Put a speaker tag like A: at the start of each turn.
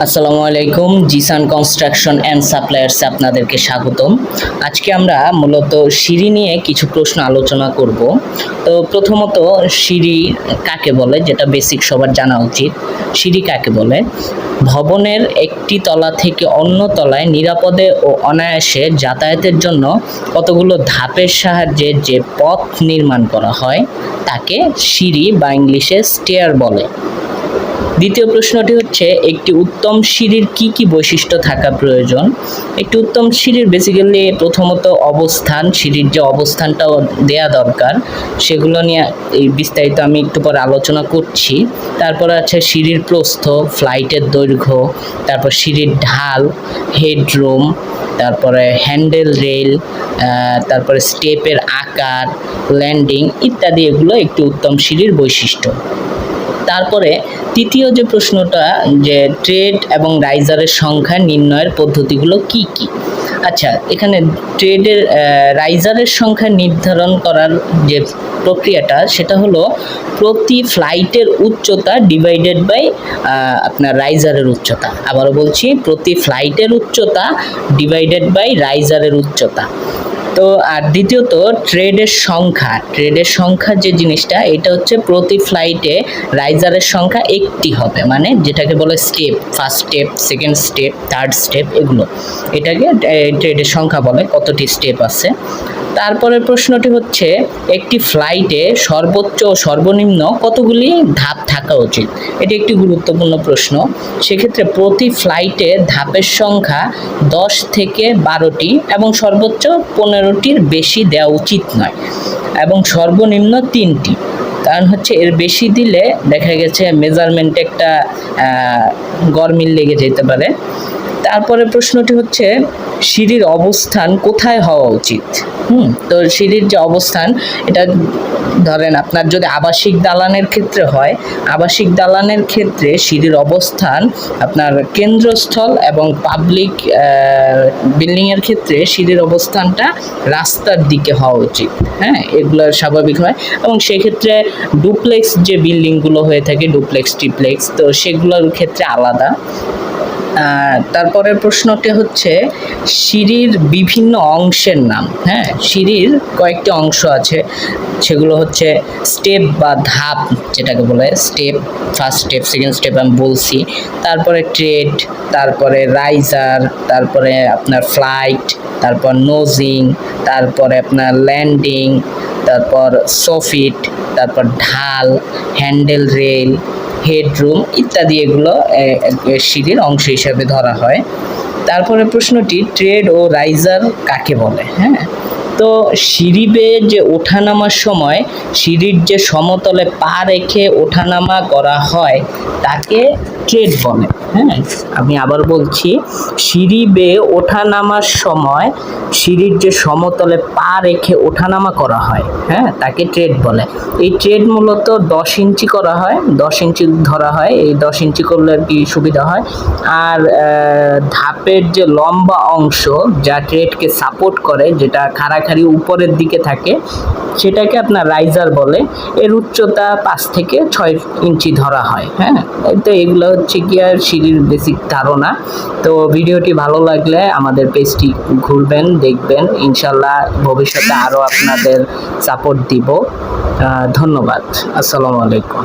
A: আসসালামু আলাইকুম। Jisan construction and সাপ্লায়ার্সে আপনাদেরকে স্বাগতম। আজকে আমরা মূলত সিঁড়ি নিয়ে কিছু প্রশ্ন আলোচনা করব। তো প্রথমত সিঁড়ি কাকে বলে, যেটা বেসিক সবার জানা উচিত। সিঁড়ি কাকে বলে? ভবনের একটি তলা থেকে অন্য তলায় নিরাপদে ও অনায়াসে যাতায়াতের জন্য কতগুলো ধাপের সাহায্যে যে পথ নির্মাণ করা হয় তাকে সিঁড়ি বা ইংলিশে স্টেয়ার বলে। দ্বিতীয় প্রশ্নটি হচ্ছে, একটি উত্তম সিঁড়ির কি কি বৈশিষ্ট্য থাকা প্রয়োজন? একটি উত্তম সিঁড়ির বেসিক্যালি প্রথমত অবস্থান, সিঁড়ির যে অবস্থানটাও দেয়া দরকার, সেগুলো নিয়ে এই বিস্তারিত আমি একটু পরে আলোচনা করছি। তারপরে আছে সিঁড়ির প্রস্থ, ফ্লাইটের দৈর্ঘ্য, তারপর সিঁড়ির ঢাল, হেডরুম, তারপরে হ্যান্ডেল রেল, তারপরে স্টেপের আকার, ল্যান্ডিং ইত্যাদি, এগুলো একটি উত্তম সিঁড়ির বৈশিষ্ট্য। তারপরে তৃতীয় যে প্রশ্নটা, যে ট্রেড এবং রাইজারের সংখ্যা নির্ণয়ের পদ্ধতিগুলো কি কি? আচ্ছা, এখানে ট্রেডের রাইজারের সংখ্যা নির্ধারণ করার যে প্রক্রিয়াটা, সেটা হলো প্রতি ফ্লাইটের উচ্চতা ডিভাইডেড বাই আপনার রাইজারের উচ্চতা। আবারও বলছি, প্রতি ফ্লাইটের উচ্চতা ডিভাইডেড বাই রাইজারের উচ্চতা। তো আর দ্বিতীয়ত ট্রেডের সংখ্যা যে জিনিসটা, এটা হচ্ছে প্রতি ফ্লাইটে রাইজারের সংখ্যা একটি হবে, মানে যেটাকে বলে step, first step, second step, third step, এগুলো এটাকে ট্রেডের সংখ্যা বলে, কতটি স্টেপ আছে। তারপরের প্রশ্নটি হচ্ছে, একটি ফ্লাইটে সর্বোচ্চ ও সর্বনিম্ন কতগুলি ধাপ থাকা উচিত? এটি একটি গুরুত্বপূর্ণ প্রশ্ন। সেক্ষেত্রে প্রতি ফ্লাইটে ধাপের সংখ্যা 10 থেকে 12টি এবং সর্বোচ্চ 15টির বেশি দেওয়া উচিত নয়, এবং সর্বনিম্ন 3টি। কারণ হচ্ছে এর বেশি দিলে দেখা গেছে মেজারমেন্টে একটা গরমিল লেগে যেতে পারে। তারপরে প্রশ্নটি হচ্ছে, সিঁড়ির অবস্থান কোথায় হওয়া উচিত? তো সিঁড়ির যে অবস্থান, এটা ধরেন আপনার যদি আবাসিক দালানের ক্ষেত্রে হয়, আবাসিক দালানের ক্ষেত্রে সিঁড়ির অবস্থান আপনার কেন্দ্রস্থল, এবং পাবলিক বিল্ডিংয়ের ক্ষেত্রে সিঁড়ির অবস্থানটা রাস্তার দিকে হওয়া উচিত। হ্যাঁ, এগুলো স্বাভাবিক হয়। এবং সেক্ষেত্রে ডুপ্লেক্স যে বিল্ডিংগুলো হয়ে থাকে, ডুপ্লেক্স, ট্রিপ্লেক্স, তো সেগুলোর ক্ষেত্রে আলাদা। তারপরের প্রশ্নটি হচ্ছে, সিঁড়ির বিভিন্ন অংশের নাম। হ্যাঁ, সিঁড়ির কয়েকটি অংশ আছে, সেগুলো হচ্ছে স্টেপ বা ধাপ, যেটাকে বলে step, first step, second step আমি বলছি। তারপরে ট্রেড, তারপরে রাইজার, তারপরে আপনার ফ্লাইট, তারপর নোজিং, তারপরে আপনার ল্যান্ডিং, তারপর সোফিট, তারপর ঢাল, হ্যান্ডেল রেল, হেডরুম ইত্যাদি, এগুলো সিঁড়ির অংশ হিসাবে ধরা হয়। তারপরে প্রশ্নটি, ট্রেড ও রাইজার কাকে বলে? হ্যাঁ, তো সিঁড়ি বেয়ে যে ওঠানামার সময় সিঁড়ির যে সমতলে পা রেখে ওঠানামা করা হয় তাকে ট্রেড বলে। হ্যাঁ, আমি আবার বলছি, সিঁড়ি বেয়ে ওঠানামার সময় সিঁড়ির যে সমতলে পা রেখে ওঠানামা করা হয়, হ্যাঁ, তাকে ট্রেড বলে। এই ট্রেড মূলত 10 ইঞ্চি করা হয়, 10 ইঞ্চি ধরা হয়। এই 10 ইঞ্চি করলে আর কি সুবিধা হয়। আর ধাপের যে লম্বা অংশ যা ট্রেডকে সাপোর্ট করে, যেটা খাড়াখাড়ি উপরের দিকে থাকে, সেটাকে আপনার রাইজার বলে। এর উচ্চতা 5 থেকে 6 ইঞ্চি ধরা হয়। হ্যাঁ, তো এগুলো হচ্ছে কি আর সিঁড়ির বেসিক ধারণা। তো ভিডিওটি ভালো লাগলে আমাদের পেজটি ঘুরবেন, দেখবেন। ইনশাল্লাহ ভবিষ্যতে আরও আপনাদের সাপোর্ট দিব। ধন্যবাদ। আসসালামু আলাইকুম।